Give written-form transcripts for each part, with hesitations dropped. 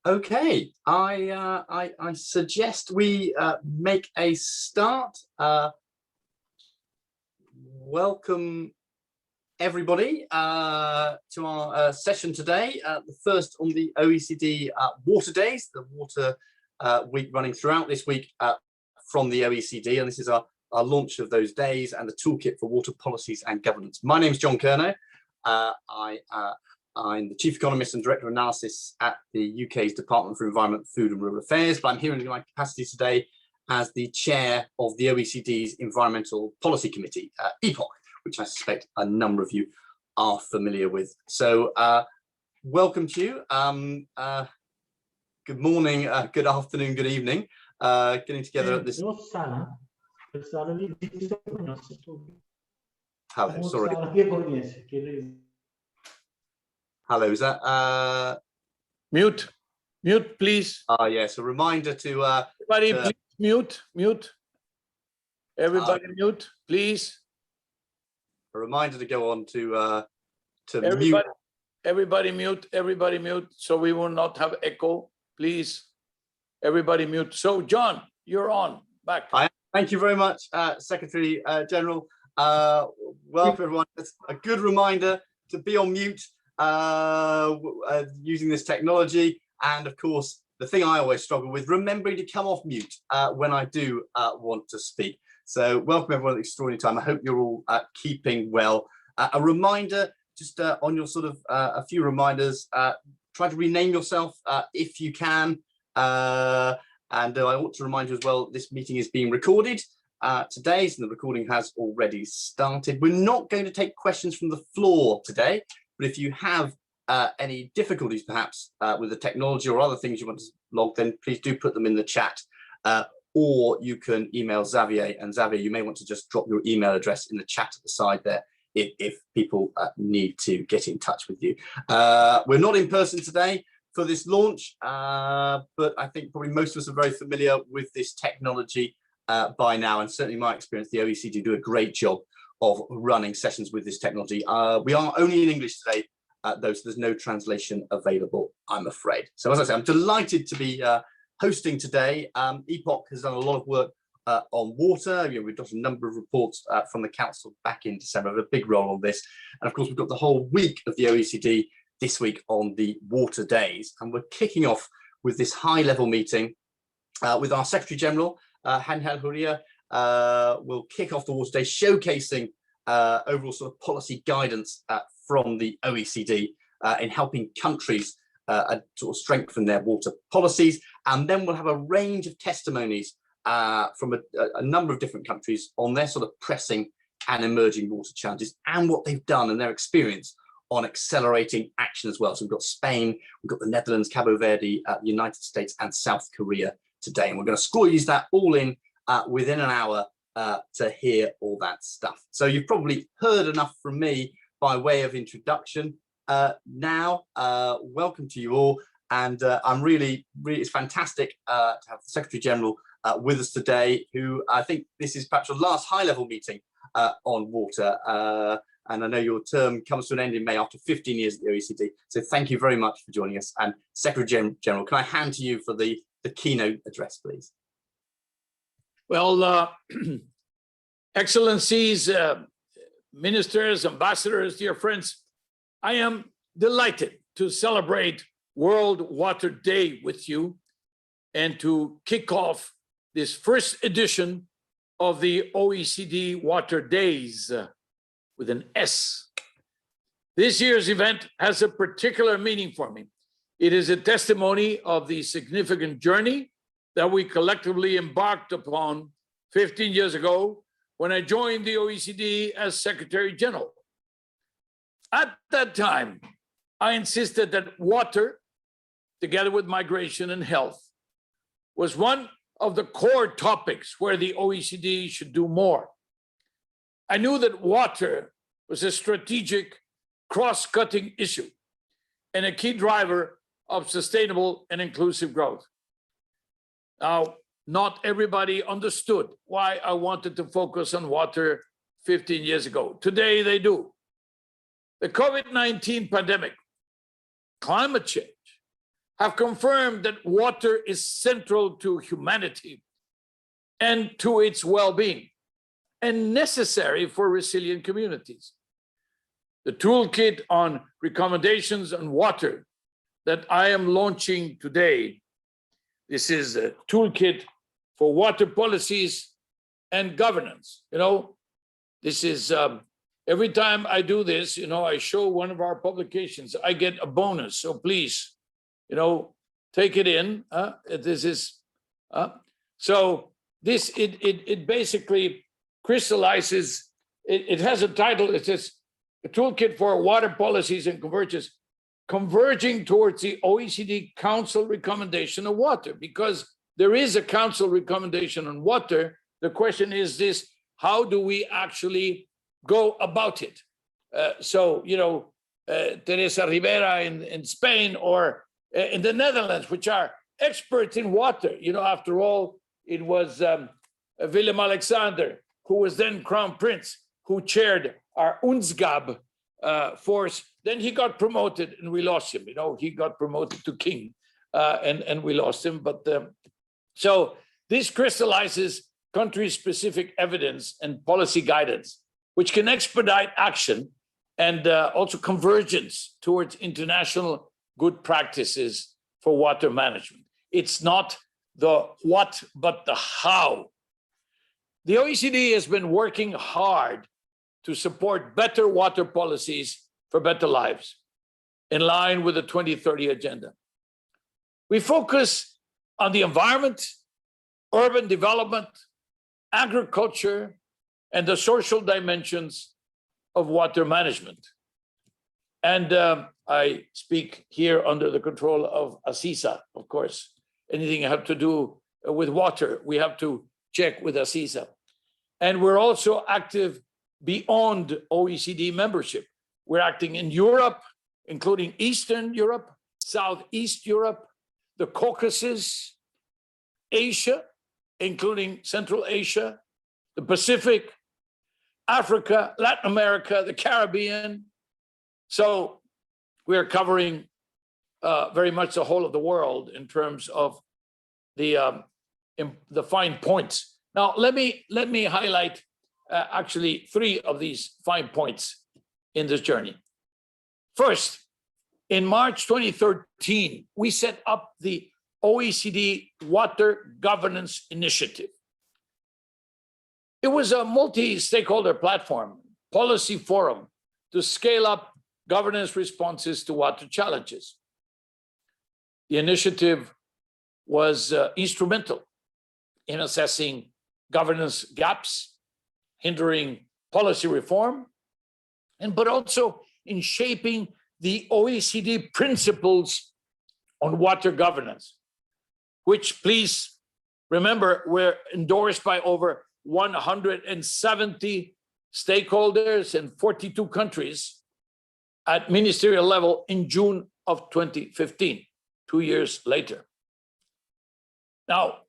Okay, I suggest we make a start. Welcome everybody to our session today, the first on the OECD Water Days, the water week running throughout this week from the OECD, and this is our launch of those days and the toolkit for water policies and governance. My name is John Curnow. I'm the Chief Economist and Director of Analysis at the UK's Department for Environment, Food and Rural Affairs, but I'm here in my capacity today as the Chair of the OECD's Environmental Policy Committee, EPOC, which I suspect a number of you are familiar with. So welcome to you. Good morning, good afternoon, good evening. Getting together at this... Hello, sorry. Hello, is that mute, please. Yes, a reminder to everybody, please mute. Everybody mute, please. A reminder to go on to everybody, mute. Everybody mute, so we will not have echo, please. Everybody mute. So, John, you're on. Back. Thank you very much, Secretary General. Welcome, everyone. It's a good reminder to be on mute. Using this technology, and of course the thing I always struggle with, remembering to come off mute when I do want to speak. So welcome everyone at the extraordinary time. I hope you're all keeping well. A reminder, just on your sort of a few reminders, try to rename yourself if you can, and I ought to remind you as well, this meeting is being recorded today, so the recording has already started. We're not going to take questions from the floor today, but if you have any difficulties perhaps with the technology or other things you want to log, then please do put them in the chat, or you can email Xavier, and Xavier, you may want to just drop your email address in the chat at the side there if people need to get in touch with you. We're not in person today for this launch, but I think probably most of us are very familiar with this technology by now, and certainly in my experience, the OECD do a great job of running sessions with this technology. We are only in English today, though, so there's no translation available, I'm afraid. So as I say, I'm delighted to be hosting today. EPOC has done a lot of work on water. We've got a number of reports from the Council back in December, a big role on this. And of course, we've got the whole week of the OECD this week on the Water Days. And we're kicking off with this high-level meeting with our Secretary General, Gurría. Will kick off the Water Day, showcasing overall sort of policy guidance from the OECD in helping countries sort of strengthen their water policies. And then we'll have a range of testimonies from a number of different countries on their sort of pressing and emerging water challenges and what they've done and their experience on accelerating action as well. So we've got Spain, we've got the Netherlands, Cabo Verde, the United States and South Korea today. And we're going to squeeze that all in within an hour to hear all that stuff. So you've probably heard enough from me by way of introduction. Now, welcome to you all. And I'm really, it's fantastic to have the Secretary General with us today, who I think this is perhaps your last high-level meeting on water. And I know your term comes to an end in May after 15 years at the OECD. So thank you very much for joining us. And Secretary General, can I hand to you for the keynote address, please? Well, Excellencies, ministers, ambassadors, dear friends, I am delighted to celebrate World Water Day with you and to kick off this first edition of the OECD Water Days with an S. This year's event has a particular meaning for me. It is a testimony of the significant journey that we collectively embarked upon 15 years ago when I joined the OECD as Secretary General. At that time, I insisted that water, together with migration and health, was one of the core topics where the OECD should do more. I knew that water was a strategic, cross-cutting issue and a key driver of sustainable and inclusive growth. Now, not everybody understood why I wanted to focus on water 15 years ago. Today, they do. The COVID-19 pandemic, climate change, have confirmed that water is central to humanity and to its well-being and necessary for resilient communities. The toolkit on recommendations on water that I am launching today, this is a toolkit for water policies and governance. This is, every time I do this, I show one of our publications, I get a bonus. So please, take it in. This is, so this, it basically crystallizes, it has a title, it says, a toolkit for water policies and convergence, converging towards the OECD Council recommendation on water, because there is a Council recommendation on water. The question is this: how do we actually go about it? Teresa Rivera in Spain or in the Netherlands, which are experts in water. After all, it was Willem-Alexander, who was then Crown Prince, who chaired our UNSGAB force. Then he got promoted and we lost him. He got promoted to king and we lost him. But so this crystallizes country-specific evidence and policy guidance, which can expedite action and also convergence towards international good practices for water management. It's not the what, but the how. The OECD has been working hard to support better water policies for better lives, in line with the 2030 agenda. We focus on the environment, urban development, agriculture, and the social dimensions of water management. And I speak here under the control of ACISA, of course. Anything have to do with water, we have to check with ACISA. And we're also active beyond OECD membership. We're acting in Europe, including Eastern Europe, Southeast Europe, the Caucasus, Asia, including Central Asia, the Pacific, Africa, Latin America, the Caribbean. So we're covering very much the whole of the world in terms of the fine points. Now, let me highlight actually 3 of these fine points in this journey. First, in March 2013, we set up the OECD Water Governance Initiative. It was a multi-stakeholder platform, policy forum to scale up governance responses to water challenges. The initiative was instrumental in assessing governance gaps, hindering policy reform, but also in shaping the OECD principles on water governance, which, please remember, were endorsed by over 170 stakeholders in 42 countries at ministerial level in June of 2015, 2 years later. Now,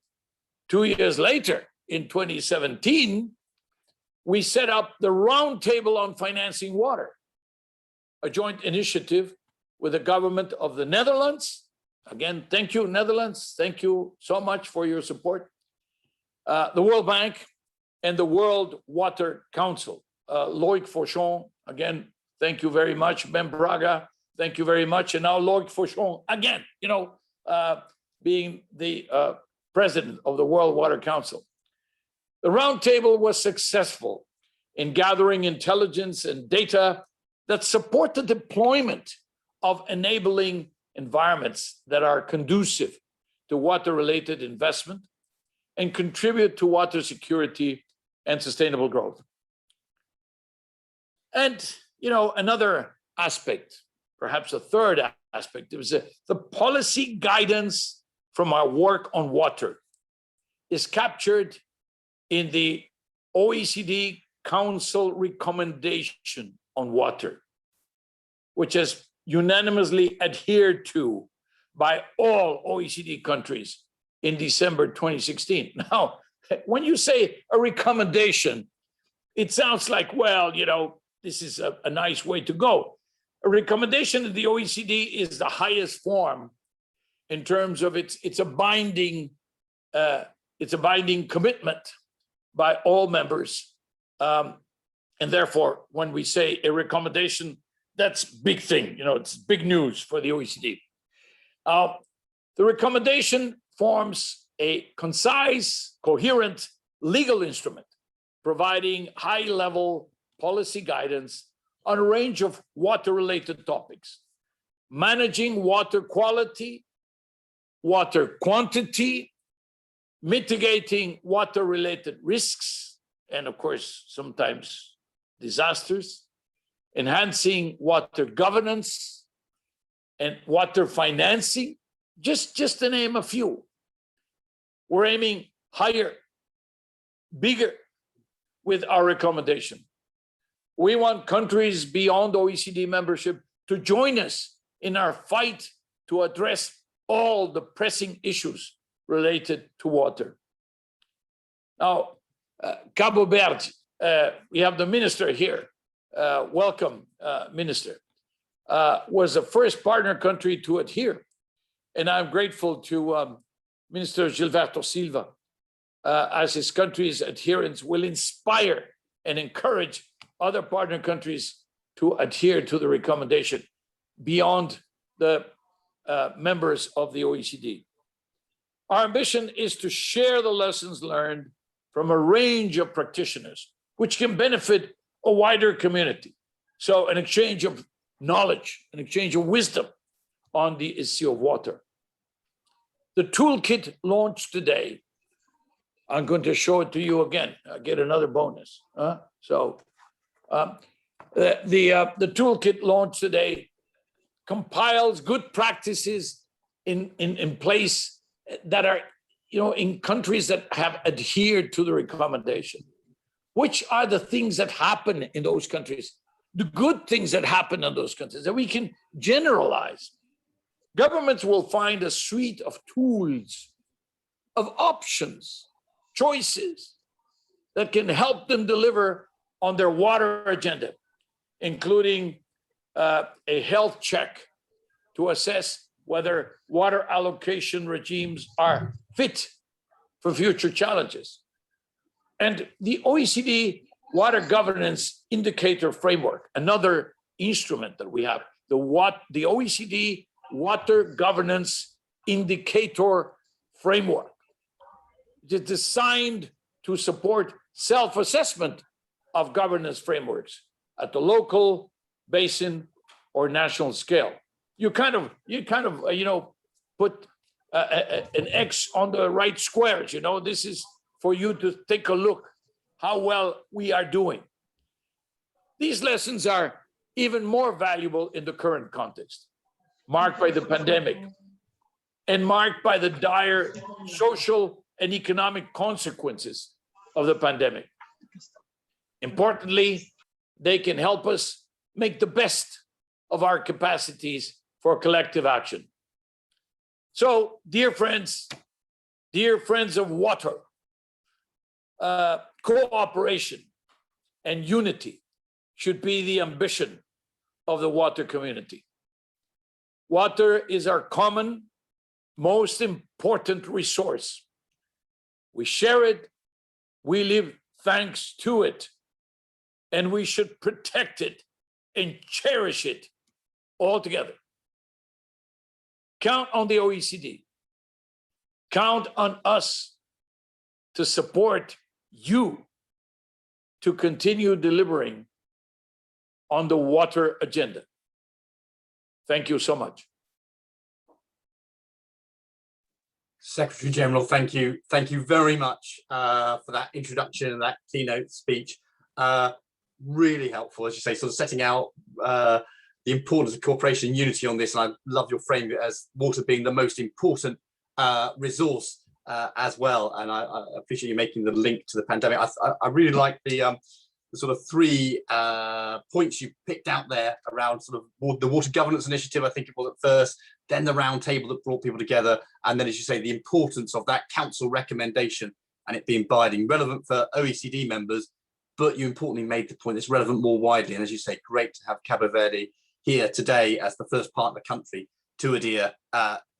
2 years later, in 2017, we set up the Roundtable on Financing Water, a joint initiative with the government of the Netherlands. Again, thank you, Netherlands. Thank you so much for your support. The World Bank and the World Water Council. Loic Fauchon, again, thank you very much. Ben Braga, thank you very much. And now Loic Fauchon, again, being the president of the World Water Council. The Roundtable was successful in gathering intelligence and data that support the deployment of enabling environments that are conducive to water-related investment and contribute to water security and sustainable growth. And, another aspect, perhaps a third aspect, it was the policy guidance from our work on water is captured in the OECD Council recommendation on water, which is unanimously adhered to by all OECD countries in December 2016. Now, when you say a recommendation, it sounds like, well, this is a nice way to go. A recommendation of the OECD is the highest form in terms of it's a binding commitment by all members. And therefore, when we say a recommendation, that's big thing, it's big news for the OECD. The recommendation forms a concise, coherent legal instrument, providing high-level policy guidance on a range of water-related topics, managing water quality, water quantity, mitigating water-related risks, and of course, sometimes disasters, enhancing water governance and water financing, just to name a few. We're aiming higher, bigger with our recommendation. We want countries beyond OECD membership to join us in our fight to address all the pressing issues related to water. Now, Cabo Verde, we have the minister here. Welcome, Minister. Was the first partner country to adhere. And I'm grateful to Minister Gilberto Silva, as his country's adherence will inspire and encourage other partner countries to adhere to the recommendation beyond the members of the OECD. Our ambition is to share the lessons learned from a range of practitioners, which can benefit a wider community. So an exchange of knowledge, an exchange of wisdom on the issue of water. The toolkit launched today. I'm going to show it to you again. I get another bonus. The toolkit launched today compiles good practices in place that are, in countries that have adhered to the recommendation. Which are the things that happen in those countries, the good things that happen in those countries that we can generalize. Governments will find a suite of tools, of options, choices that can help them deliver on their water agenda, including a health check to assess whether water allocation regimes are fit for future challenges. And the OECD Water Governance Indicator Framework, another instrument that we have, the OECD Water Governance Indicator Framework, it is designed to support self-assessment of governance frameworks at the local, basin, or national scale. You kind of put an X on the right squares. This is for you to take a look how well we are doing. These lessons are even more valuable in the current context, marked by the pandemic and marked by the dire social and economic consequences of the pandemic. Importantly, they can help us make the best of our capacities for collective action. So, dear friends of water, cooperation and unity should be the ambition of the water community. Water is our common, most important resource. We share it, we live thanks to it, and we should protect it and cherish it all together. Count on the OECD. Count on us to support you to continue delivering on the water agenda. Thank you so much. Secretary General, thank you. Thank you very much for that introduction and that keynote speech. Really helpful, as you say, sort of setting out the importance of cooperation and unity on this. And I love your frame as water being the most important resource as well. And I appreciate you making the link to the pandemic. I really like the sort of three points you picked out there around sort of the water governance initiative, I think it was at first, then the round table that brought people together, and then, as you say, the importance of that council recommendation and it being binding, relevant for OECD members, but you importantly made the point it's relevant more widely. And as you say, great to have Cabo Verde here today as the first partner country to adhere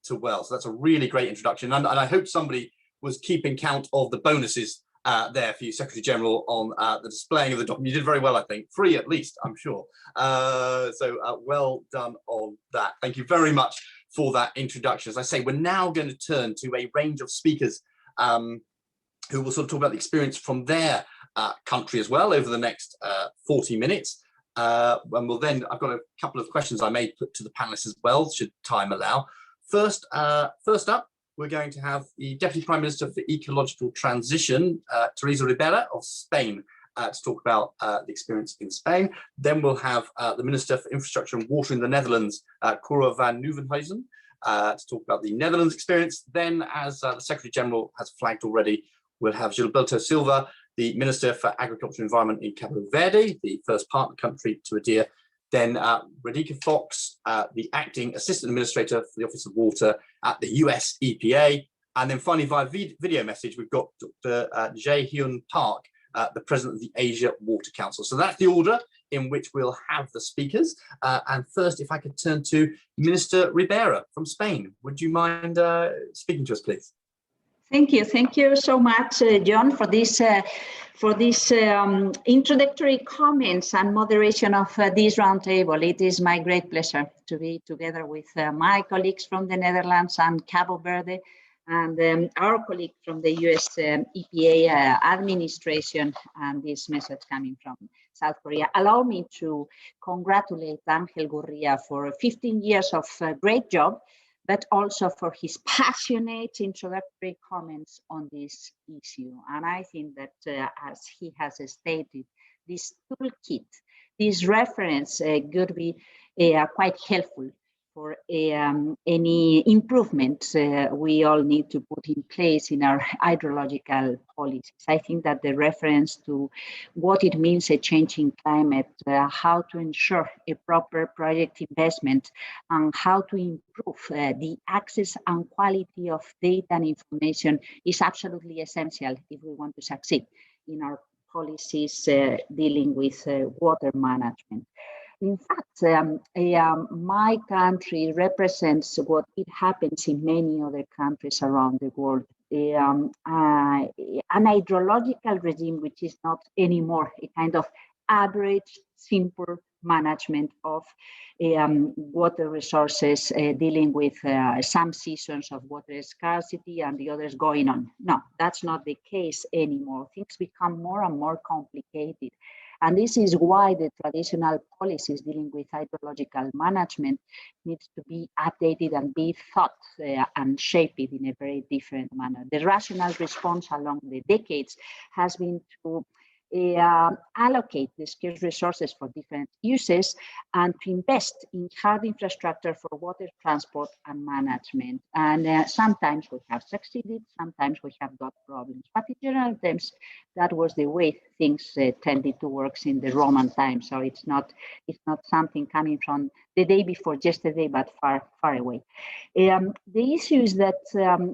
to well. So that's a really great introduction. And I hope somebody was keeping count of the bonuses there for you, Secretary General, on the displaying of the document. You did very well, I think. 3 at least, I'm sure. So well done on that. Thank you very much for that introduction. As I say, we're now going to turn to a range of speakers who will sort of talk about the experience from their country as well over the next 40 minutes. And we'll then, I've got a couple of questions I may put to the panelists as well, should time allow. First up, we're going to have the Deputy Prime Minister for Ecological Transition, Teresa Ribera of Spain, to talk about the experience in Spain. Then we'll have the Minister for Infrastructure and Water in the Netherlands, Cora van Nieuwenhuizen, to talk about the Netherlands experience. Then, as the Secretary General has flagged already, we'll have Gilberto Silva, the Minister for Agriculture and Environment in Cabo Verde, the first partner country to adhere. Then Radhika Fox, the Acting Assistant Administrator for the Office of Water at the US EPA. And then finally, via video message, we've got Dr. Jae-hyun Park, the President of the Asia Water Council. So that's the order in which we'll have the speakers. And first, if I could turn to Minister Ribera from Spain. Would you mind speaking to us, please? Thank you so much, John, for this introductory comments and moderation of this roundtable. It is my great pleasure to be together with my colleagues from the Netherlands and Cabo Verde, and our colleague from the US EPA administration, and this message coming from South Korea. Allow me to congratulate Angel Gurría for 15 years of great job, but also for his passionate introductory comments on this issue. And I think that, as he has stated, this toolkit, this reference could be quite helpful for any improvement we all need to put in place in our hydrological policies. I think that the reference to what it means a changing climate, how to ensure a proper project investment, and how to improve the access and quality of data and information is absolutely essential if we want to succeed in our policies dealing with water management. In fact, my country represents what it happens in many other countries around the world. An hydrological regime which is not anymore a kind of average, simple management of water resources, dealing with some seasons of water scarcity and the others going on. No, that's not the case anymore. Things become more and more complicated. And this is why the traditional policies dealing with hydrological management needs to be updated and be thought and shaped in a very different manner. The rational response along the decades has been to allocate the scarce resources for different uses and to invest in hard infrastructure for water transport and management. And sometimes we have succeeded, sometimes we have got problems. But in general terms, that was the way things tended to work in the Roman times. So it's not something coming from the day before yesterday, but far away. The issue is that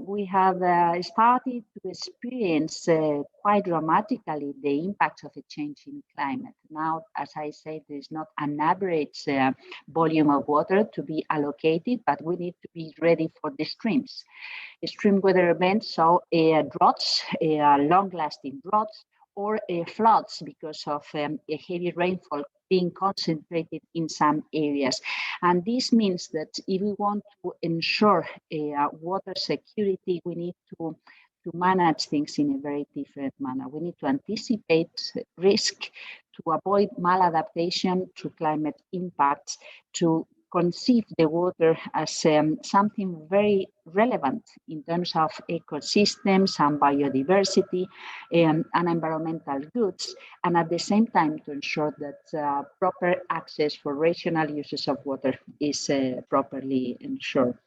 we have started to experience quite dramatically the impacts of a changing climate. Now, as I said, there is not an average volume of water to be allocated, but we need to be ready for the streams. Extreme weather events, so droughts, long-lasting droughts, or floods because of a heavy rainfall being concentrated in some areas. And this means that if we want to ensure water security, we need to manage things in a very different manner. We need to anticipate risk, to avoid maladaptation to climate impacts, to conceive the water as something very relevant in terms of ecosystems and biodiversity and environmental goods, and at the same time to ensure that proper access for rational uses of water is properly ensured.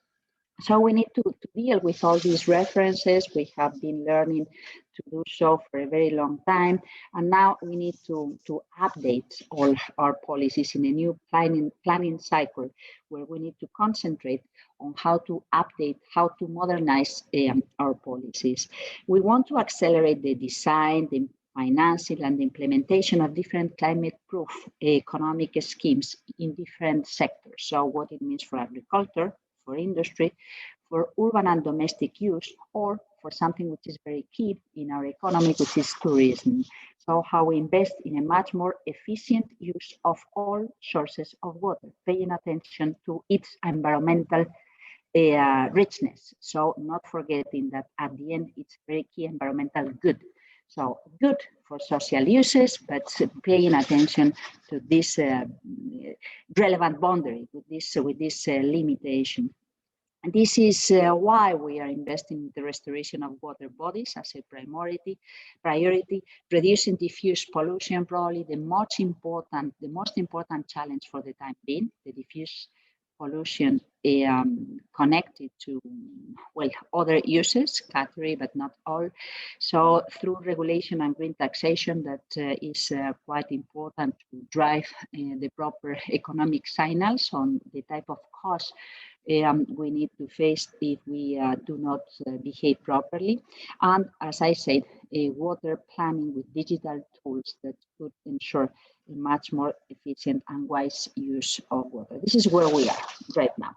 So we need to deal with all these references. We have been learning to do so for a very long time. And now we need to update all our policies in a new planning cycle, where we need to concentrate on how to update, how to modernize our policies. We want to accelerate the design, the financing, and the implementation of different climate-proof economic schemes in different sectors. So what it means for agriculture, for industry, for urban and domestic use, or for something which is very key in our economy, which is tourism. So how we invest in a much more efficient use of all sources of water, paying attention to its environmental richness. So not forgetting that at the end, it's very key environmental good. So good for social uses, but paying attention to this relevant boundary with this limitation. And this is why we are investing in the restoration of water bodies as a priority, reducing diffuse pollution, probably the most important challenge for the time being, the diffuse pollution connected to, well, other uses, category, but not all. So through regulation and green taxation, that is quite important to drive the proper economic signals on the type of cost we need to face if we do not behave properly. And as I said, water planning with digital tools that could ensure a much more efficient and wise use of water. This is where we are right now.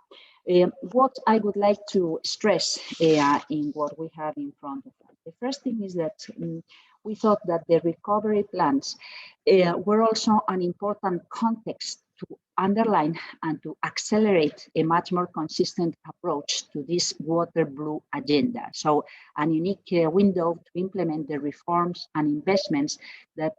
What I would like to stress in what we have in front of us. The first thing is that we thought that the recovery plans were also an important context to underline and to accelerate a much more consistent approach to this water blue agenda. So a unique window to implement the reforms and investments that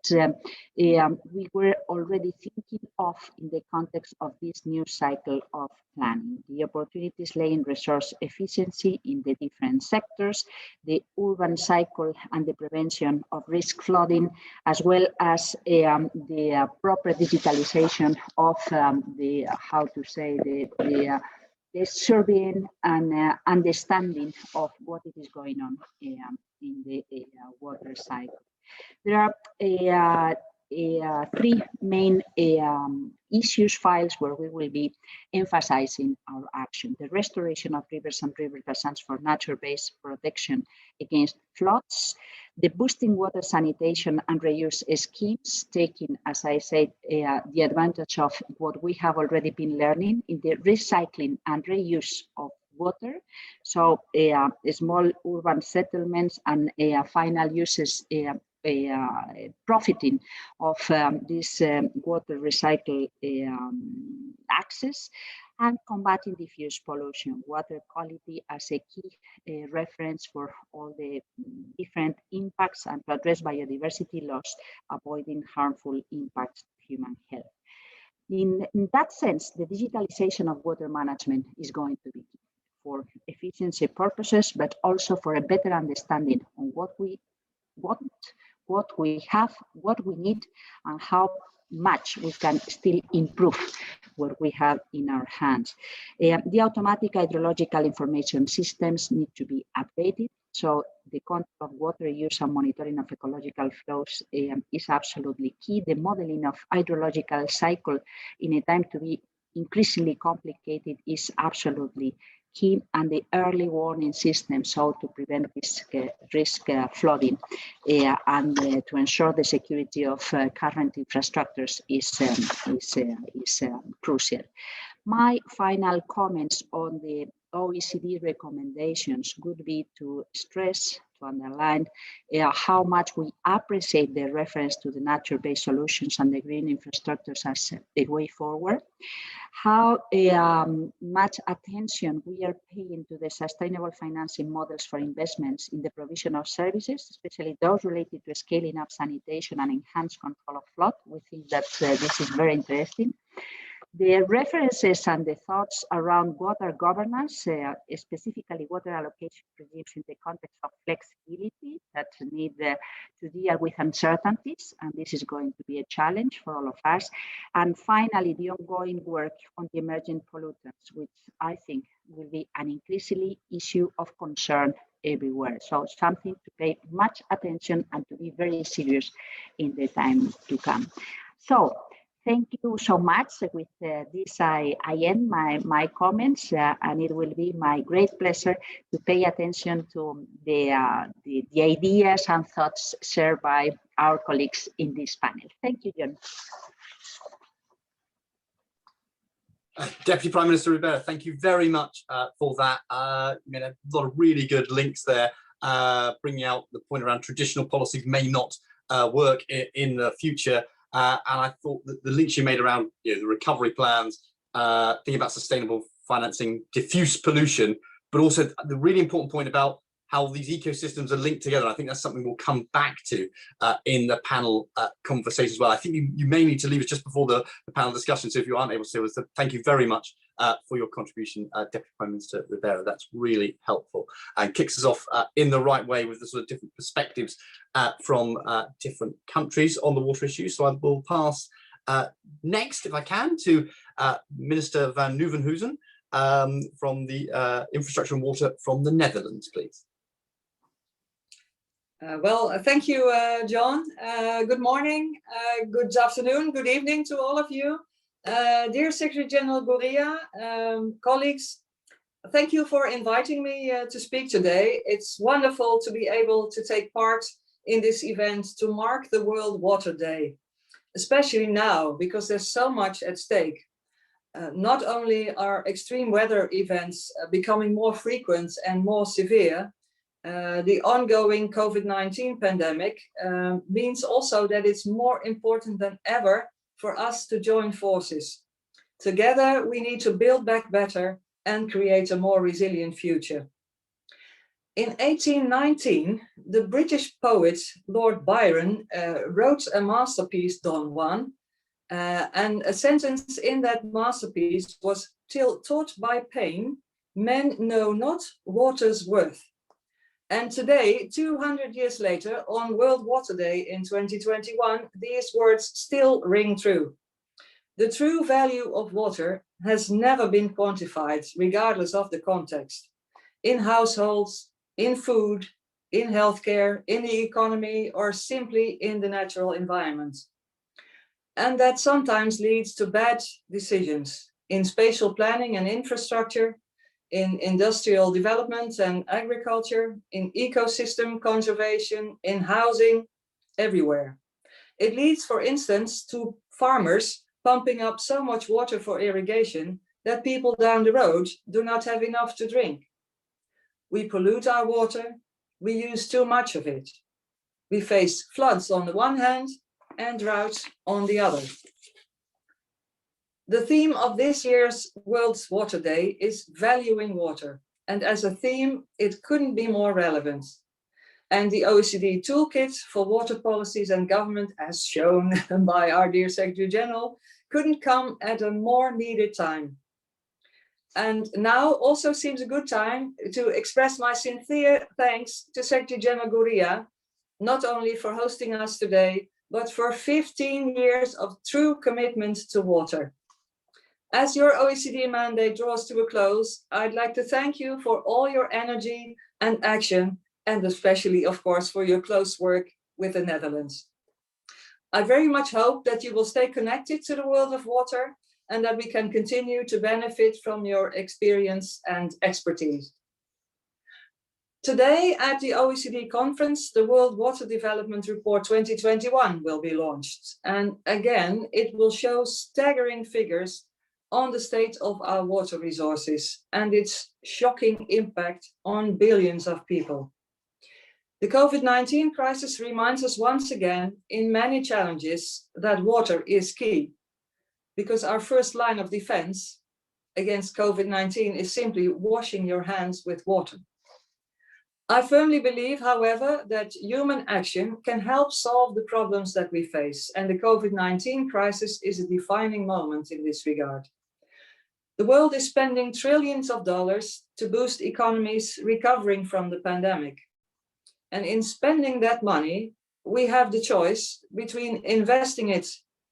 we were already thinking of in the context of this new cycle of planning. The opportunities lay in resource efficiency in the different sectors, the urban cycle and the prevention of risk flooding, as well as the proper digitalization of the surveying and understanding of what is going on in the water cycle. There are three main issues files where we will be emphasizing our action: the restoration of rivers and river basins for nature-based protection against floods, the boosting water sanitation and reuse schemes, taking, as I said, the advantage of what we have already been learning in the recycling and reuse of water. So small urban settlements and final uses profiting of this water recycle access, and combating diffuse pollution, water quality as a key reference for all the different impacts and to address biodiversity loss, avoiding harmful impacts to human health. In that sense, the digitalization of water management is going to be key for efficiency purposes, but also for a better understanding on what we want, what we have, what we need, and how much we can still improve what we have in our hands. The automatic hydrological information systems need to be updated. So the control of water use and monitoring of ecological flows is absolutely key. The modeling of hydrological cycle in a time to be increasingly complicated is absolutely key, and the early warning system, so to prevent risk flooding and to ensure the security of current infrastructures is crucial. My final comments on the OECD recommendations would be to stress, to underline how much we appreciate the reference to the nature-based solutions and the green infrastructures as a way forward, how much attention we are paying to the sustainable financing models for investments in the provision of services, especially those related to scaling up sanitation and enhanced control of flood. We think that this is very interesting. The references and the thoughts around water governance, specifically water allocation regimes in the context of flexibility that need to deal with uncertainties, and this is going to be a challenge for all of us. And finally, the ongoing work on the emerging pollutants, which I think will be an increasingly issue of concern everywhere. So something to pay much attention and to be very serious in the time to come. So, thank you so much. With this, I end my comments, and it will be my great pleasure to pay attention to the ideas and thoughts shared by our colleagues in this panel. Thank you, John. Deputy Prime Minister Rivera, thank you very much for that. You made a lot of really good links there, bringing out the point around traditional policies may not work in the future. And I thought that the links you made around the recovery plans, thinking about sustainable financing, diffuse pollution, but also the really important point about how these ecosystems are linked together. I think that's something we'll come back to in the panel conversation as well. I think you may need to leave us just before the panel discussion, so if you aren't able to, so thank you very much for your contribution, Deputy Prime Minister Rivera. That's really helpful and kicks us off in the right way with the sort of different perspectives from different countries on the water issue. So I will pass next, if I can, to Minister van Nieuwenhuizen from the Infrastructure and Water from the Netherlands, please. Well, thank you, John. Good morning, good afternoon, good evening to all of you. Dear Secretary General Gurría, colleagues, thank you for inviting me to speak today. It's wonderful to be able to take part in this event to mark the World Water Day, especially now because there's so much at stake. Not only are extreme weather events becoming more frequent and more severe, the ongoing COVID-19 pandemic means also that it's more important than ever for us to join forces. Together, we need to build back better and create a more resilient future. In 1819, the British poet Lord Byron wrote a masterpiece, Don Juan, and a sentence in that masterpiece was, "Till taught by pain, men know not water's worth." And today, 200 years later, on World Water Day in 2021, these words still ring true. The true value of water has never been quantified, regardless of the context. In households, in food, in healthcare, in the economy, or simply in the natural environment. And that sometimes leads to bad decisions in spatial planning and infrastructure, in industrial development and agriculture, in ecosystem conservation, in housing, everywhere. It leads, for instance, to farmers pumping up so much water for irrigation that people down the road do not have enough to drink. We pollute our water, we use too much of it. We face floods on the one hand and droughts on the other. The theme of this year's World Water Day is valuing water. And as a theme, it couldn't be more relevant. And the OECD Toolkit for Water Policies and Government, as shown by our dear Secretary General, couldn't come at a more needed time. And now also seems a good time to express my sincere thanks to Secretary General Gurría, not only for hosting us today, but for 15 years of true commitment to water. As your OECD mandate draws to a close, I'd like to thank you for all your energy and action, and especially, of course, for your close work with the Netherlands. I very much hope that you will stay connected to the world of water and that we can continue to benefit from your experience and expertise. Today at the OECD conference, the World Water Development Report 2021 will be launched. And again, it will show staggering figures on the state of our water resources and its shocking impact on billions of people. The COVID-19 crisis reminds us once again in many challenges that water is key, because our first line of defense against COVID-19 is simply washing your hands with water. I firmly believe, however, that human action can help solve the problems that we face, and the COVID-19 crisis is a defining moment in this regard. The world is spending trillions of dollars to boost economies recovering from the pandemic. And in spending that money, we have the choice between investing it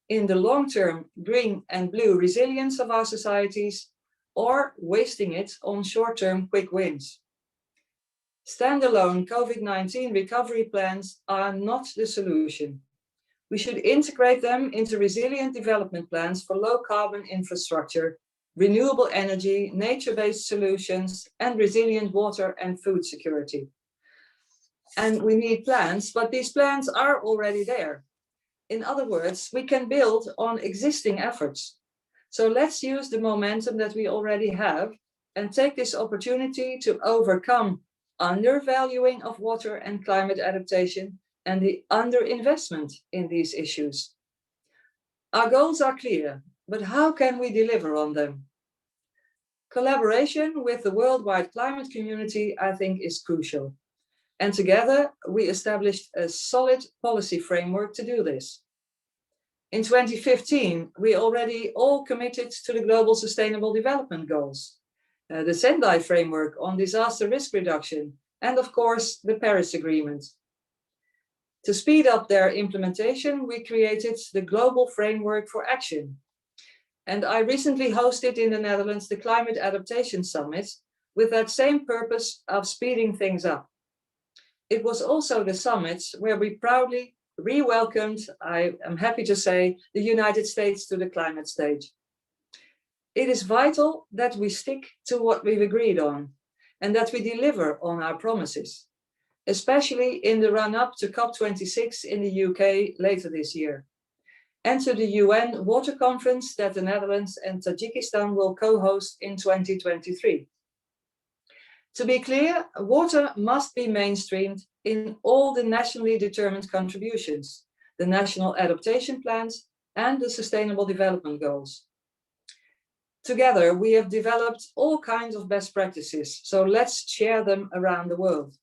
in the long-term green and blue resilience of our societies or wasting it on short-term quick wins. Standalone COVID-19 recovery plans are not the solution. We should integrate them into resilient development plans for low-carbon infrastructure, renewable energy, nature-based solutions, and resilient water and food security. And we need plans, but these plans are already there. In other words, we can build on existing efforts. So let's use the momentum that we already have and take this opportunity to overcome undervaluing of water and climate adaptation and the underinvestment in these issues. Our goals are clear, but how can we deliver on them? Collaboration with the worldwide climate community, I think, is crucial. And together, we established a solid policy framework to do this. In 2015, we already all committed to the Global Sustainable Development Goals, the Sendai Framework on Disaster Risk Reduction, and of course, the Paris Agreement. To speed up their implementation, we created the Global Framework for Action. And I recently hosted in the Netherlands the Climate Adaptation Summit with that same purpose of speeding things up. It was also the summit where we proudly re-welcomed, I am happy to say, the United States to the climate stage. It is vital that we stick to what we've agreed on and that we deliver on our promises, especially in the run-up to COP26 in the UK later this year, and to the UN Water Conference that the Netherlands and Tajikistan will co-host in 2023. To be clear, water must be mainstreamed in all the nationally determined contributions, the national adaptation plans, and the Sustainable Development Goals. Together, we have developed all kinds of best practices, so let's share them around the world.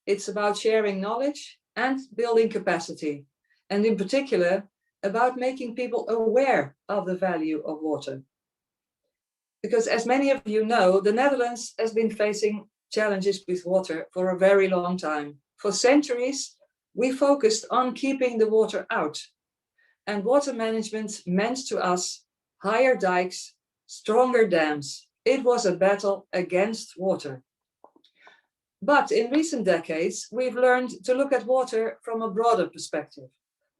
It's about sharing knowledge and building capacity, and in particular, about making people aware of the value of water. Because as many of you know, the Netherlands has been facing challenges with water for a very long time. For centuries, we focused on keeping the water out. And water management meant to us higher dikes, stronger dams. It was a battle against water. But in recent decades, we've learned to look at water from a broader perspective.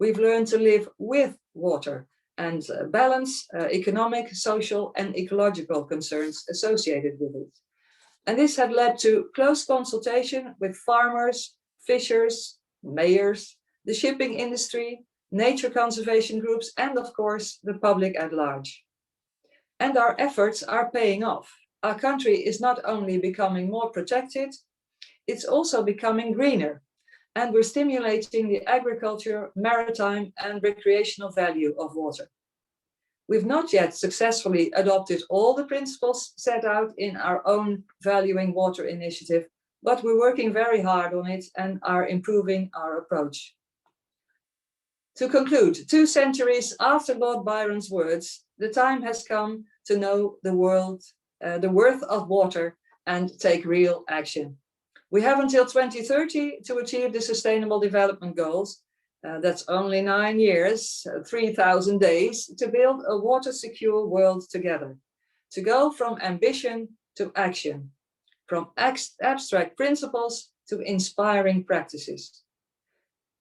We've learned to live with water and balance economic, social, and ecological concerns associated with it. And this had led to close consultation with farmers, fishers, mayors, the shipping industry, nature conservation groups, and of course, the public at large. And our efforts are paying off. Our country is not only becoming more protected, it's also becoming greener. And we're stimulating the agriculture, maritime, and recreational value of water. We've not yet successfully adopted all the principles set out in our own Valuing Water initiative, but we're working very hard on it and are improving our approach. To conclude, 2 centuries after Lord Byron's words, the time has come to know the worth of water and take real action. We have until 2030 to achieve the Sustainable Development Goals. That's only 9 years, 3,000 days to build a water-secure world together. To go from ambition to action, from abstract principles to inspiring practices.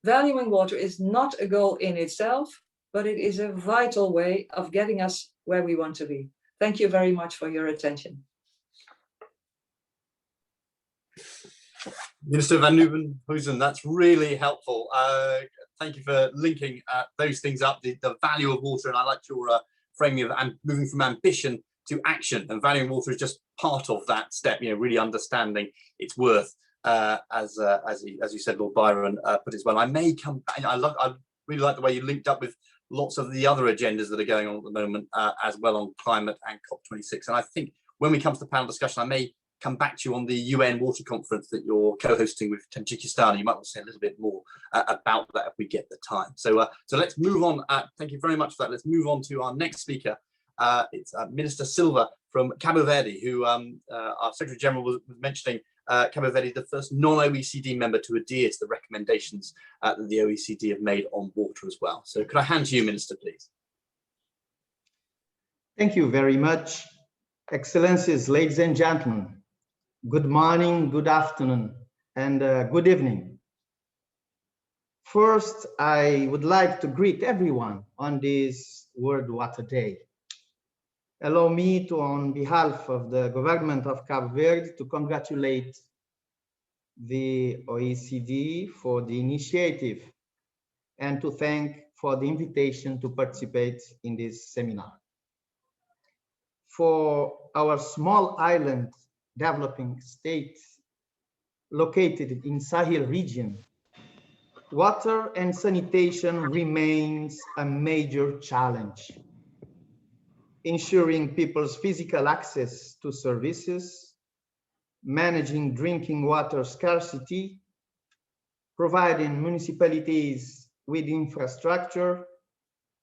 Valuing water is not a goal in itself, but it is a vital way of getting us where we want to be. Thank you very much for your attention. Minister van Nieuwenhuizen, that's really helpful. Thank you for linking those things up, the value of water, and I like your framing of moving from ambition to action, and valuing water is just part of that step, really understanding its worth, as you said, Lord Byron put it well. I may come back, I really like the way you linked up with lots of the other agendas that are going on at the moment, as well on climate and COP26, and I think when we come to the panel discussion, I may come back to you on the UN Water Conference that you're co-hosting with Tajikistan. You might want to say a little bit more about that if we get the time. So let's move on. Thank you very much for that. Let's move on to our next speaker. It's Minister Silva from Cabo Verde, who our Secretary General was mentioning. Cabo Verde, the first non-OECD member to adhere to the recommendations that the OECD have made on water as well. So could I hand to you, Minister, please? Thank you very much. Excellencies, ladies and gentlemen. Good morning, good afternoon, and good evening. First, I would like to greet everyone on this World Water Day. Allow me to, on behalf of the government of Cabo Verde, to congratulate the OECD for the initiative and to thank for the invitation to participate in this seminar. for our small island developing states located in Sahel region, water and sanitation remains a major challenge. Ensuring people's physical access to services, managing drinking water scarcity, providing municipalities with infrastructure,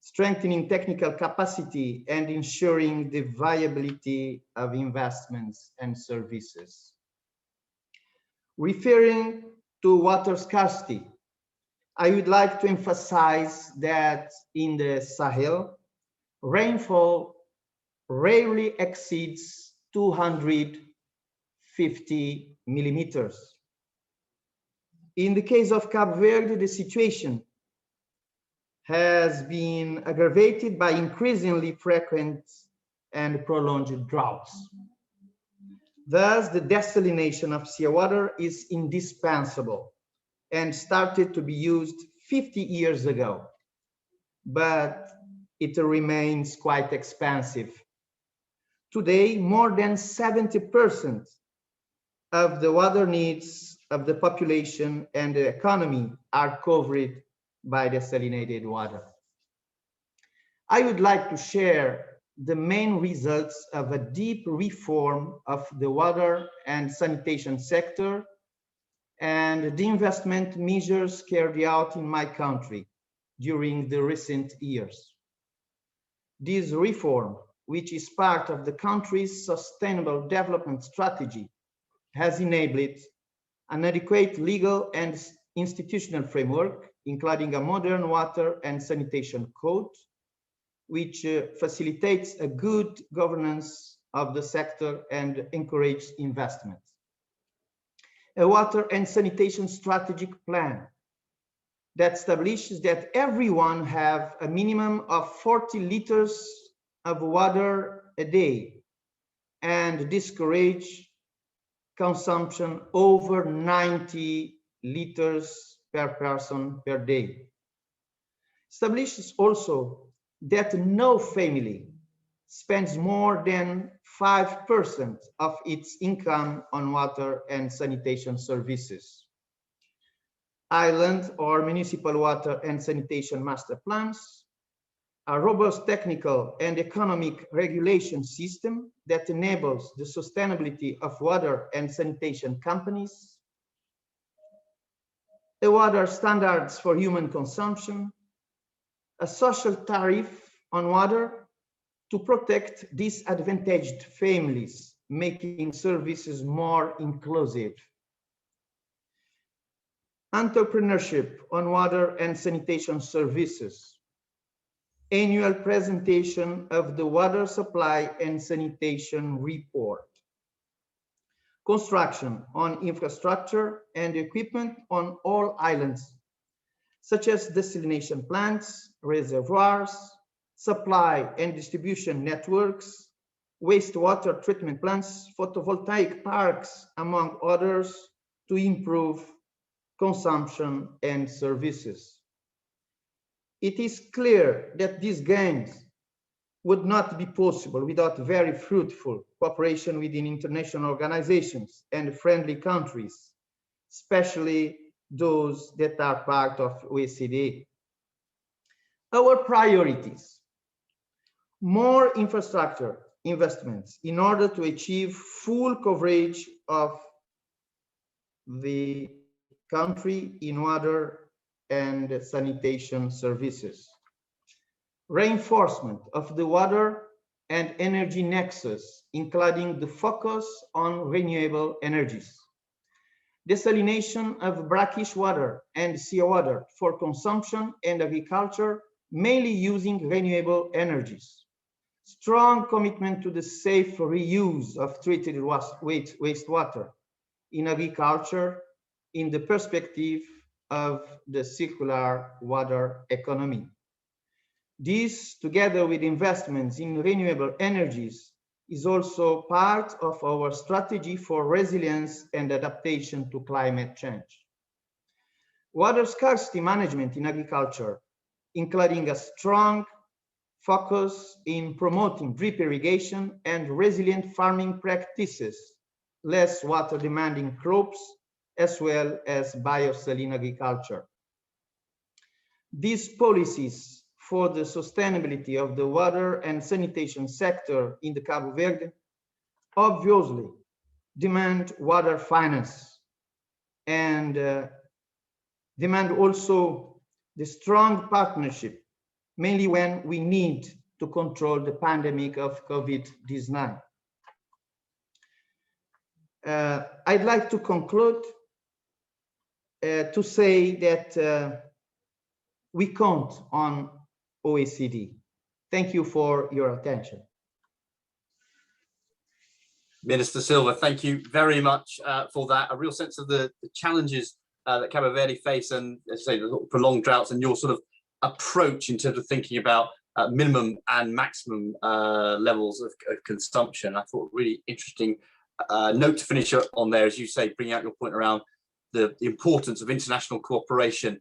strengthening technical capacity, and ensuring the viability of investments and services. Referring to water scarcity, I would like to emphasize that in the Sahel, rainfall rarely exceeds 250 millimeters. In the case of Cape Verde, the situation has been aggravated by increasingly frequent and prolonged droughts. Thus, the desalination of seawater is indispensable and started to be used 50 years ago, but it remains quite expensive. Today, more than 70% of the water needs of the population and the economy are covered by desalinated water. I would like to share the main results of a deep reform of the water and sanitation sector and the investment measures carried out in my country during the recent years. This reform, which is part of the country's sustainable development strategy, has enabled an adequate legal and institutional framework, including a modern water and sanitation code, which facilitates a good governance of the sector and encourages investment. A water and sanitation strategic plan that establishes that everyone have a minimum of 40 liters of water a day and discourage consumption over 90 liters per person per day. Establishes also that no family spends more than 5% of its income on water and sanitation services. Island or municipal water and sanitation master plans, a robust technical and economic regulation system that enables the sustainability of water and sanitation companies, the water standards for human consumption, a social tariff on water to protect disadvantaged families, making services more inclusive. Entrepreneurship on water and sanitation services. Annual presentation of the water supply and sanitation report. Construction on infrastructure and equipment on all islands, such as desalination plants, reservoirs, supply and distribution networks, wastewater treatment plants, photovoltaic parks, among others, to improve consumption and services. It is clear that these gains would not be possible without very fruitful cooperation within international organizations and friendly countries, especially those that are part of OECD. Our priorities: more infrastructure investments in order to achieve full coverage of the country in water and sanitation services. Reinforcement of the water and energy nexus, including the focus on renewable energies. Desalination of brackish water and seawater for consumption and agriculture, mainly using renewable energies. Strong commitment to the safe reuse of treated wastewater in agriculture in the perspective of the circular water economy. This, together with investments in renewable energies, is also part of our strategy for resilience and adaptation to climate change. Water scarcity management in agriculture, including a strong focus in promoting drip irrigation and resilient farming practices, less water demanding crops, as well as biosaline agriculture. These policies for the sustainability of the water and sanitation sector in the Cabo Verde obviously demand water finance and demand also the strong partnership, mainly when we need to control the pandemic of COVID-19. I'd like to conclude to say that we count on OECD. Thank you for your attention. Minister Silva, thank you very much for that. A real sense of the challenges that Cabo Verde face, and as I say, the prolonged droughts, and your sort of approach in terms of thinking about minimum and maximum levels of consumption. I thought really interesting note to finish on there, as you say, bring out your point around the importance of international cooperation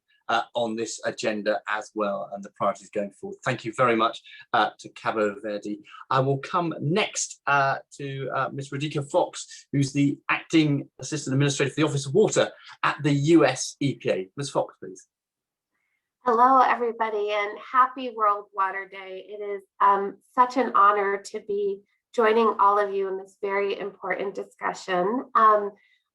on this agenda as well, and the priorities going forward. Thank you very much to Cabo Verde. I will come next to Ms. Radhika Fox, who's the Acting Assistant Administrator for the Office of Water at the US EPA. Ms. Fox, please. Hello, everybody, and happy World Water Day. It is such an honor to be joining all of you in this very important discussion.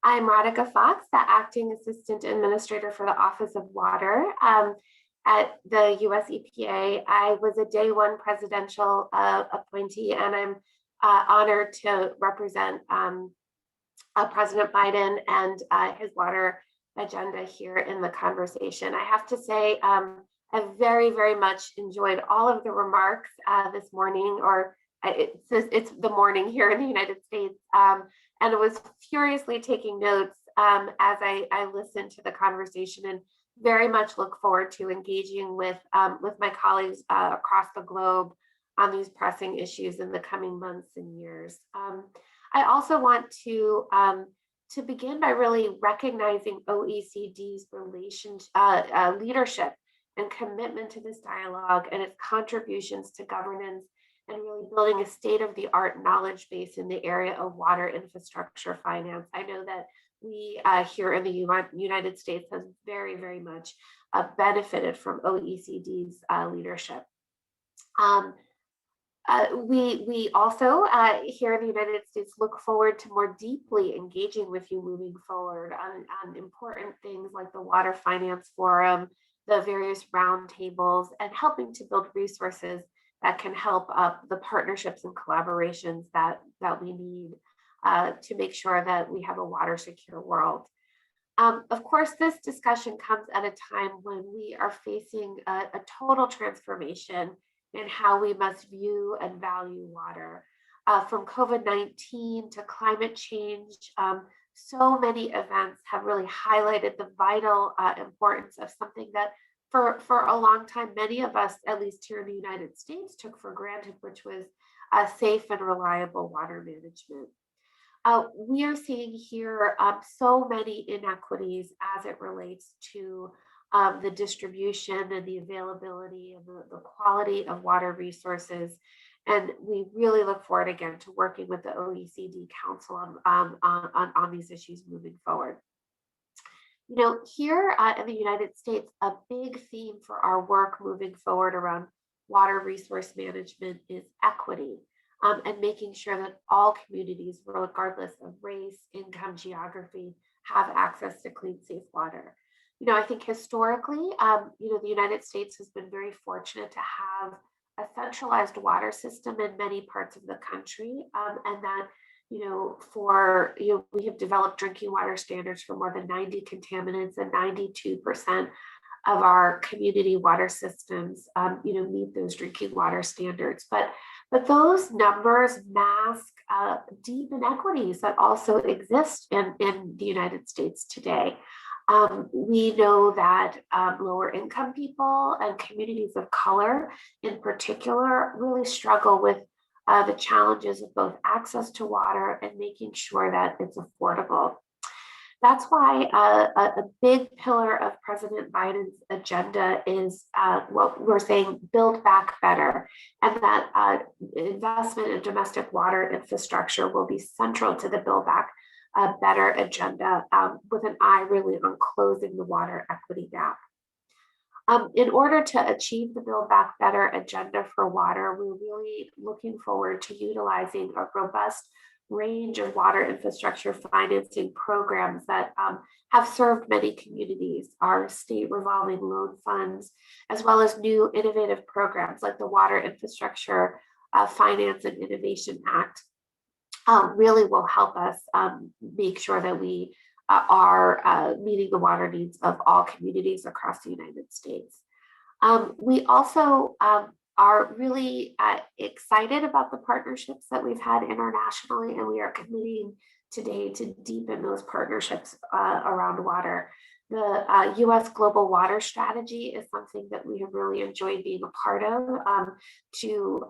I'm Radhika Fox, the Acting Assistant Administrator for the Office of Water at the US EPA. I was a day one presidential appointee, and I'm honored to represent President Biden and his water agenda here in the conversation. I have to say, I've very, very much enjoyed all of the remarks this morning, or it's the morning here in the United States. And I was furiously taking notes as I listened to the conversation, and very much look forward to engaging with my colleagues across the globe on these pressing issues in the coming months and years. I also want to begin by really recognizing OECD's leadership and commitment to this dialogue and its contributions to governance, and really building a state-of-the-art knowledge base in the area of water infrastructure finance. I know that we here in the United States has very, very much benefited from OECD's leadership. We also here in the United States look forward to more deeply engaging with you moving forward on important things like the Water Finance Forum, the various roundtables, and helping to build resources that can help the partnerships and collaborations that we need to make sure that we have a water secure world. Of course, this discussion comes at a time when we are facing a total transformation in how we must view and value water. From COVID-19 to climate change, so many events have really highlighted the vital importance of something that for a long time, many of us, at least here in the United States, took for granted, which was safe and reliable water management. We are seeing here so many inequities as it relates to the distribution and the availability and the quality of water resources. And we really look forward again to working with the OECD Council on these issues moving forward. You know, here in the United States, a big theme for our work moving forward around water resource management is equity, and making sure that all communities, regardless of race, income, geography, have access to clean, safe water. You know, I think historically, you know, the United States has been very fortunate to have a centralized water system in many parts of the country, and that, you know, we have developed drinking water standards for more than 90 contaminants, and 92% of our community water systems, you know, meet those drinking water standards. But those numbers mask deep inequities that also exist in the United States today. We know that lower income people and communities of color in particular really struggle with the challenges of both access to water and making sure that it's affordable. That's why a big pillar of President Biden's agenda is what we're saying, build back better, and that investment in domestic water infrastructure will be central to the build back better agenda, with an eye really on closing the water equity gap. In order to achieve the Build Back Better agenda for water, we're really looking forward to utilizing a robust range of water infrastructure financing programs that have served many communities, our state revolving loan funds, as well as new innovative programs like the Water Infrastructure Finance and Innovation Act. Really will help us make sure that we are meeting the water needs of all communities across the United States. We also are really excited about the partnerships that we've had internationally, and we are committing today to deepen those partnerships around water. The US Global Water Strategy is something that we have really enjoyed being a part of to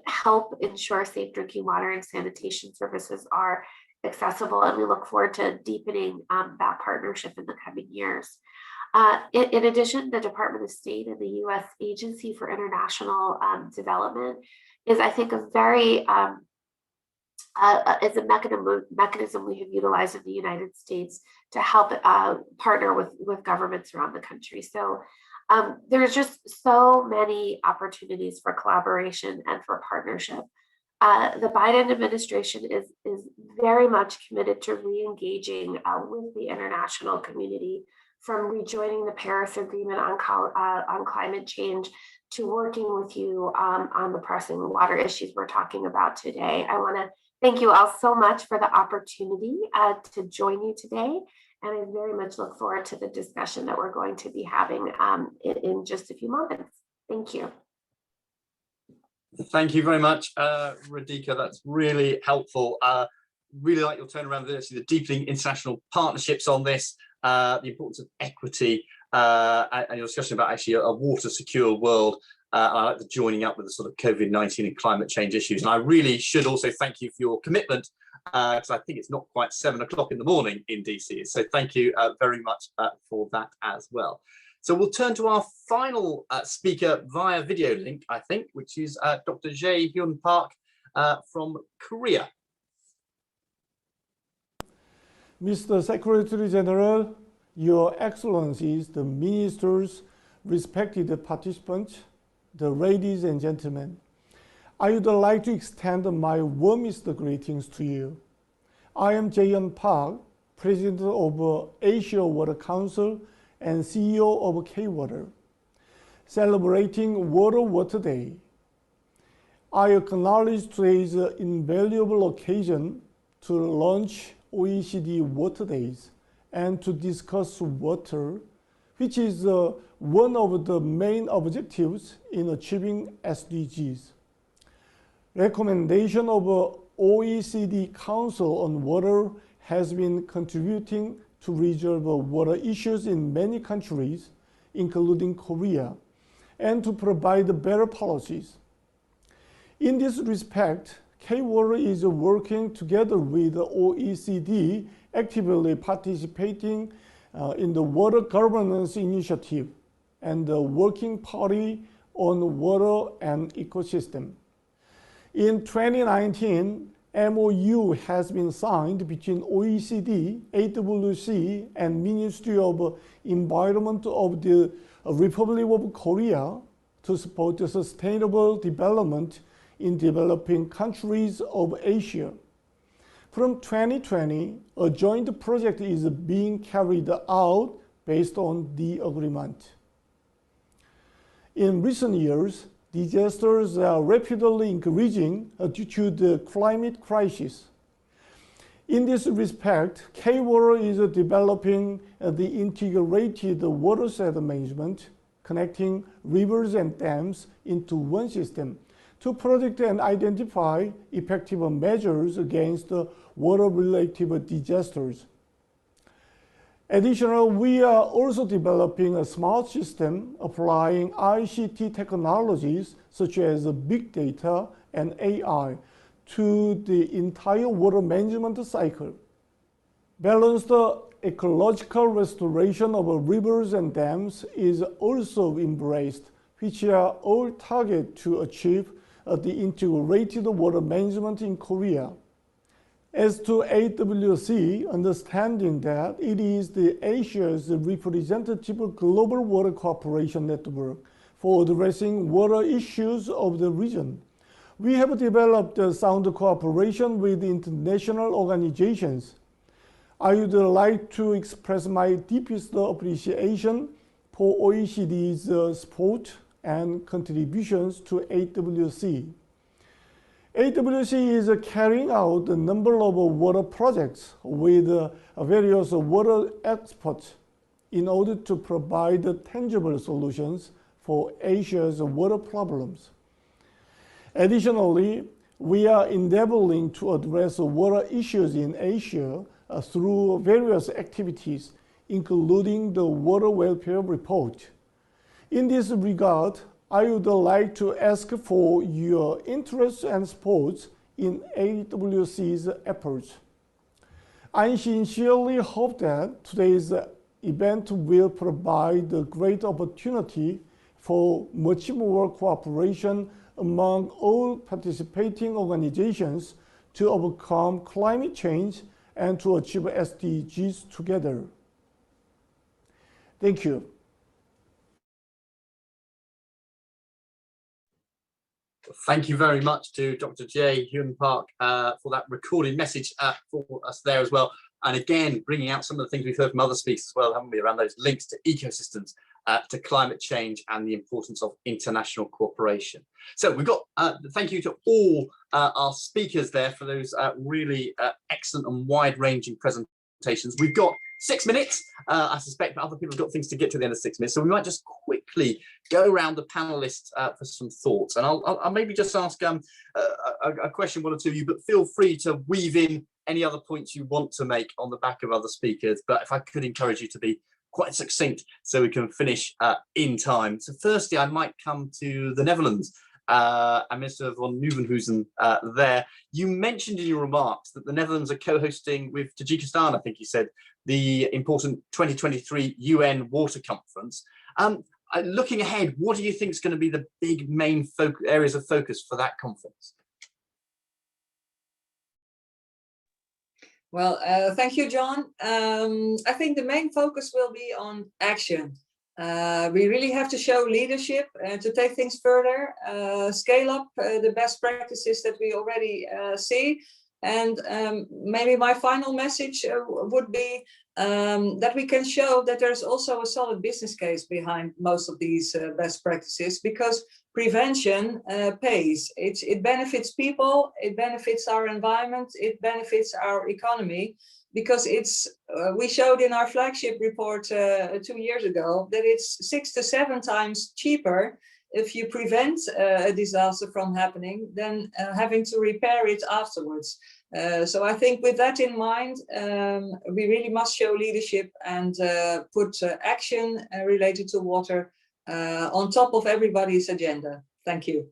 help ensure safe drinking water and sanitation services are accessible, and we look forward to deepening that partnership in the coming years. In addition, the Department of State and the US Agency for International Development is, I think, a very is a mechanism we have utilized in the United States to help partner with governments around the country. So there's just so many opportunities for collaboration and for partnership. The Biden administration is very much committed to re-engaging with the international community, from rejoining the Paris Agreement on climate change to working with you on the pressing water issues we're talking about today. I want to thank you all so much for the opportunity to join you today. And I very much look forward to the discussion that we're going to be having in just a few moments. Thank you. Thank you very much, Radhika. That's really helpful. Really like your turnaround of this, the deepening international partnerships on this, the importance of equity, and your discussion about actually a water secure world. I like the joining up with the sort of COVID-19 and climate change issues. And I really should also thank you for your commitment, because I think it's not quite 7 o'clock in the morning in DC. So thank you very much for that as well. So we'll turn to our final speaker via video link, I think, which is Dr. Jae-hyun Park from Korea. Mr. Secretary General, Your Excellencies, the ministers, respected participants, the ladies and gentlemen, I would like to extend my warmest greetings to you. I am Jae-hyun Park, President of Asia Water Council and CEO of K-Water, celebrating World Water Day. I acknowledge today's invaluable occasion to launch OECD Water Days and to discuss water, which is one of the main objectives in achieving SDGs. Recommendation of OECD Council on Water has been contributing to resolve water issues in many countries, including Korea, and to provide better policies. In this respect, K-Water is working together with the OECD, actively participating in the Water Governance Initiative and the Working Party on Water and Ecosystem. In 2019, MOU has been signed between OECD, AWC, and Ministry of Environment of the Republic of Korea to support the sustainable development in developing countries of Asia. From 2020, a joint project is being carried out based on the agreement. In recent years, disasters are rapidly increasing due to the climate crisis. In this respect, K-Water is developing the integrated watershed management, connecting rivers and dams into one system to predict and identify effective measures against water-related disasters. Additionally, we are also developing a smart system applying ICT technologies such as big data and AI to the entire water management cycle. Balanced ecological restoration of rivers and dams is also embraced, which are all targeted to achieve the integrated water management in Korea. As to AWC, understanding that it is the Asia's representative global water cooperation network for addressing water issues of the region, we have developed a sound cooperation with international organizations. I would like to express my deepest appreciation for OECD's support and contributions to AWC. AWC is carrying out a number of water projects with various water experts in order to provide tangible solutions for Asia's water problems. Additionally, we are endeavoring to address water issues in Asia through various activities, including the Water Welfare Report. In this regard, I would like to ask for your interest and support in AWC's efforts. I sincerely hope that today's event will provide a great opportunity for much more cooperation among all participating organizations to overcome climate change and to achieve SDGs together. Thank you. Thank you very much to Dr. Jae Hyun Park for that recorded message for us there as well. And again, bringing out some of the things we've heard from other speakers as well, haven't we, around those links to ecosystems, to climate change and the importance of international cooperation. So we've got, thank you to all our speakers there for those really excellent and wide-ranging presentations. We've got 6 minutes. I suspect other people have got things to get to the end of 6 minutes, so we might just quickly go around the panelists for some thoughts. And I'll maybe just ask a question, one or two of you, but feel free to weave in any other points you want to make on the back of other speakers. But if I could encourage you to be quite succinct so we can finish in time. So firstly, I might come to the Netherlands. And Mr. van Nieuwenhuizen there. You mentioned in your remarks that the Netherlands are co-hosting with Tajikistan, I think you said, the important 2023 UN Water Conference. Looking ahead, what do you think is going to be the big main areas of focus for that conference? Well, thank you, John. I think the main focus will be on action. We really have to show leadership to take things further, scale up the best practices that we already see. And maybe my final message would be that we can show that there's also a solid business case behind most of these best practices, because prevention pays. It benefits people, it benefits our environment, it benefits our economy. Because it's, we showed in our flagship report 2 years ago that it's 6 to 7 times cheaper if you prevent a disaster from happening than having to repair it afterwards. So I think with that in mind, we really must show leadership and put action related to water on top of everybody's agenda. Thank you.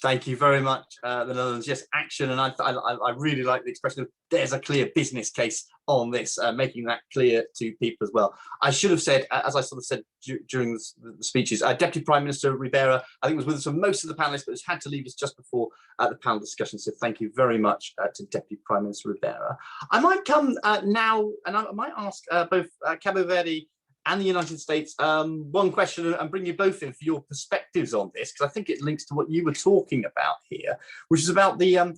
Thank you very much, the Netherlands. Yes, action, and I really like the expression of there's a clear business case on this, making that clear to people as well. I should have said, as I sort of said during the speeches, Deputy Prime Minister Ribera, I think was with us for most of the panelists, but has had to leave us just before the panel discussion. So thank you very much to Deputy Prime Minister Ribera. I might come now, and I might ask both Cabo Verde and the United States one question and bring you both in for your perspectives on this, because I think it links to what you were talking about here, which is about the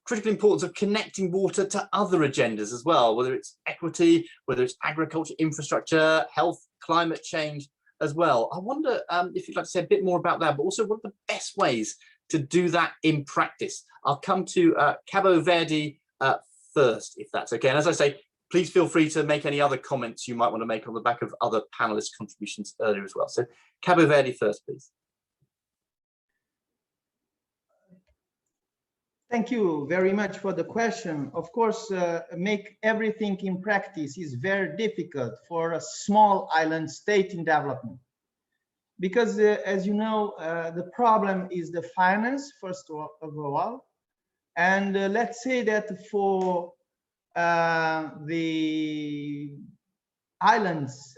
critical importance of connecting water to other agendas as well, whether it's equity, whether it's agriculture, infrastructure, health, climate change as well. I wonder if you'd like to say a bit more about that, but also what are the best ways to do that in practice? I'll come to Cabo Verde first, if that's okay. And as I say, please feel free to make any other comments you might want to make on the back of other panelists' contributions earlier as well. So Cabo Verde first, please. Thank you very much for the question. Of course, make everything in practice is very difficult for a small island state in development. Because as you know, the problem is the finance, first of all, And let's say that for the islands,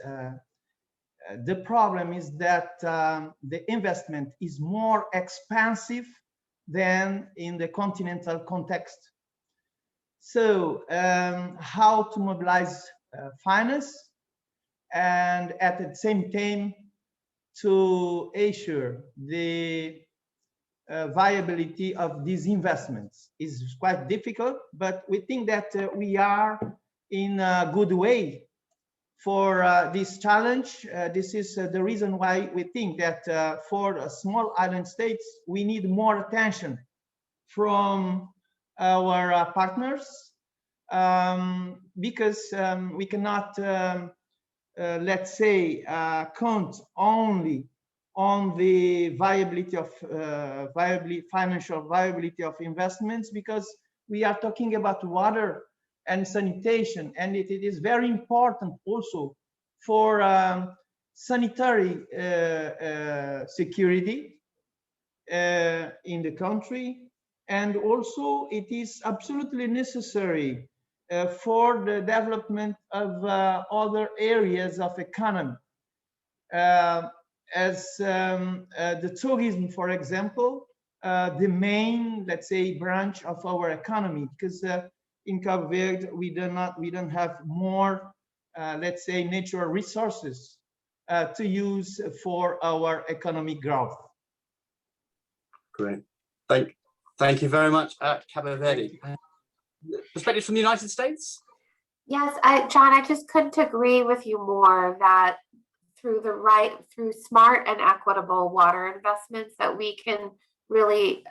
the problem is that the investment is more expensive than in the continental context. So how to mobilize finance and at the same time to assure the viability of these investments is quite difficult, but we think that we are in a good way for this challenge. This is the reason why we think that for small island states, we need more attention from our partners, because we cannot, let's say, count only on the viability of financial viability of investments, because we are talking about water and sanitation, and it is very important also for sanitary security in the country, and also it is absolutely necessary for the development of other areas of economy, as the tourism, for example, the main, let's say, branch of our economy, because in Cabo Verde we don't have more, let's say, natural resources to use for our economic growth. Great, thank you very much, Cabo Verde. Perspective from the United States? Yes, John, I just couldn't agree with you more that through smart and equitable water investments that we can really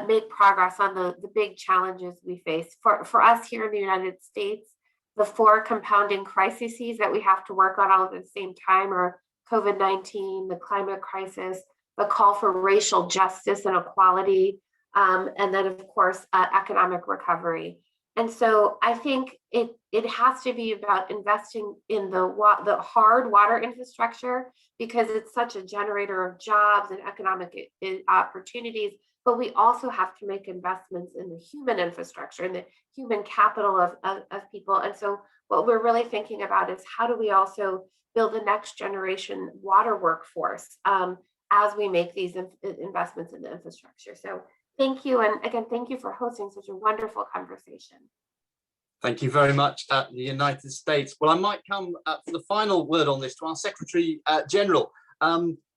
make progress on the big challenges we face. For us here in the United States, the 4 compounding crises that we have to work on all at the same time are COVID-19, the climate crisis, the call for racial justice and equality, and then of course economic recovery. And so I think it has to be about investing in the hard water infrastructure, because it's such a generator of jobs and economic opportunities. But we also have to make investments in the human infrastructure and the human capital of people. And so what we're really thinking about is how do we also build the next generation water workforce as we make these investments in the infrastructure. So thank you. And again, thank you for hosting such a wonderful conversation. Thank you very much, the United States. Well, I might come for the final word on this to our Secretary General.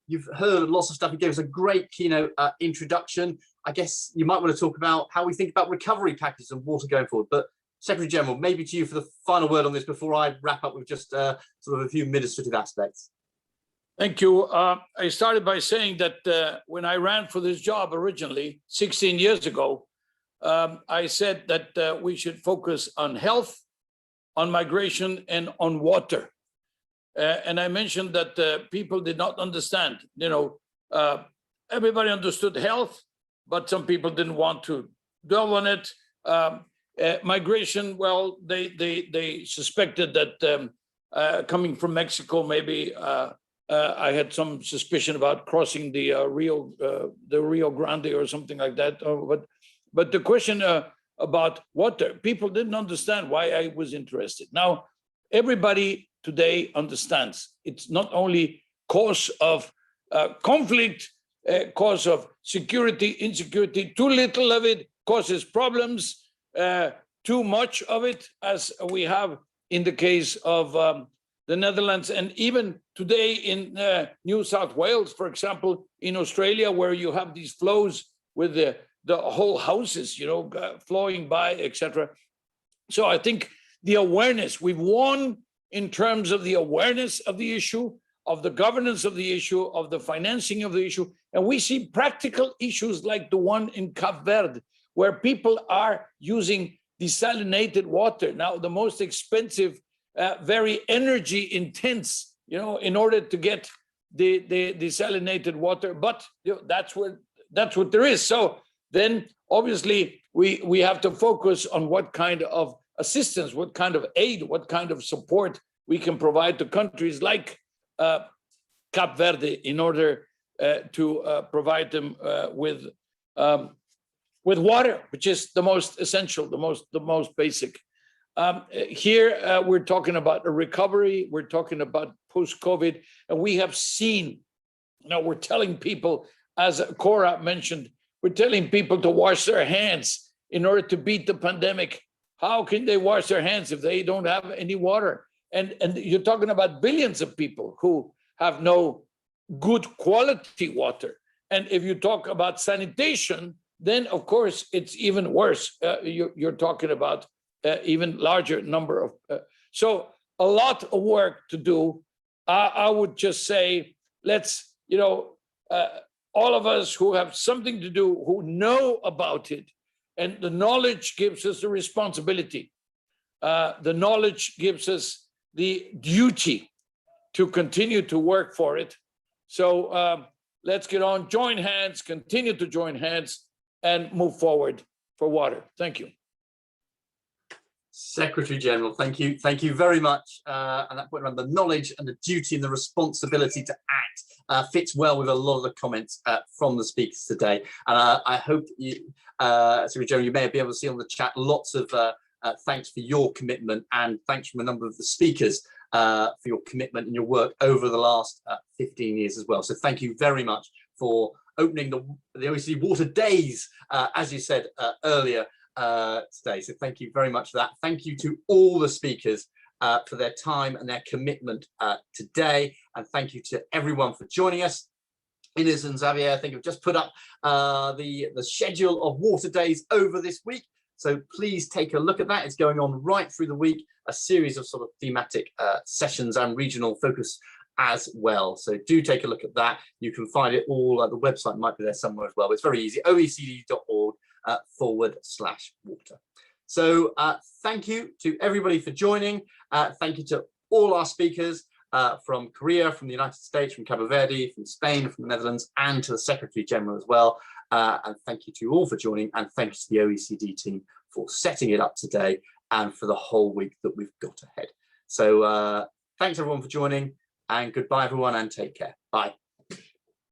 You've heard lots of stuff. You gave us a great keynote introduction. I guess you might want to talk about how we think about recovery packages and water going forward. But Secretary General, maybe to you for the final word on this before I wrap up with just sort of a few administrative aspects. Thank you. I started by saying that when I ran for this job originally 16 years ago, I said that we should focus on health, on migration, and on water. And I mentioned that people did not understand. Everybody understood health, but some people didn't want to dwell on it. Migration, well, they suspected that coming from Mexico, maybe I had some suspicion about crossing the Rio Grande or something like that. But the question about water, people didn't understand why I was interested. Now, everybody today understands it's not only cause of conflict, cause of security, insecurity. Too little of it causes problems. Too much of it, as we have in the case of the Netherlands, and even today in New South Wales, for example, in Australia, where you have these flows with the whole houses, flowing by, etc. So I think the awareness, we've won in terms of the awareness of the issue, of the governance of the issue, of the financing of the issue. And we see practical issues like the one in Cape Verde, where people are using desalinated water. Now, the most expensive, very energy intense, in order to get the desalinated water, but that's what there is. So then obviously we have to focus on what kind of assistance, what kind of aid, what kind of support we can provide to countries like Cape Verde in order to provide them with with water, which is the most essential, the most basic. Here we're talking about a recovery. We're talking about post-COVID, and we have seen. We're telling people, as Cora mentioned, we're telling people to wash their hands in order to beat the pandemic. How can they wash their hands if they don't have any water? And you're talking about billions of people who have no good quality water. And if you talk about sanitation, then of course it's even worse. You're talking about even larger number of. So a lot of work to do. I would just say, let's, all of us who have something to do, who know about it, and the knowledge gives us the responsibility. The knowledge gives us the duty to continue to work for it. So let's get on, join hands, continue to join hands, and move forward for water. Thank you. Secretary General, thank you. Thank you very much. And that point around the knowledge and the duty and the responsibility to act fits well with a lot of the comments from the speakers today. And I hope you, Secretary General, you may be able to see on the chat lots of thanks for your commitment, and thanks from a number of the speakers for your commitment and your work over the last 15 years as well. So thank you very much for opening the OECD Water Days, as you said earlier, today. So thank you very much for that. Thank you to all the speakers for their time and their commitment today. And thank you to everyone for joining us. Ines and Xavier, I think, have just put up the schedule of Water Days over this week. So please take a look at that. It's going on right through the week, a series of sort of thematic sessions and regional focus as well. So do take a look at that. You can find it all, the website might be there somewhere as well, but it's very easy, oecd.org/water. So thank you to everybody for joining. Thank you to all our speakers from Korea, from the United States, from Cabo Verde, from Spain, from the Netherlands, and to the Secretary General as well. And thank you to you all for joining, and thanks to the OECD team for setting it up today and for the whole week that we've got ahead. So thanks everyone for joining, and goodbye everyone, and take care. Bye.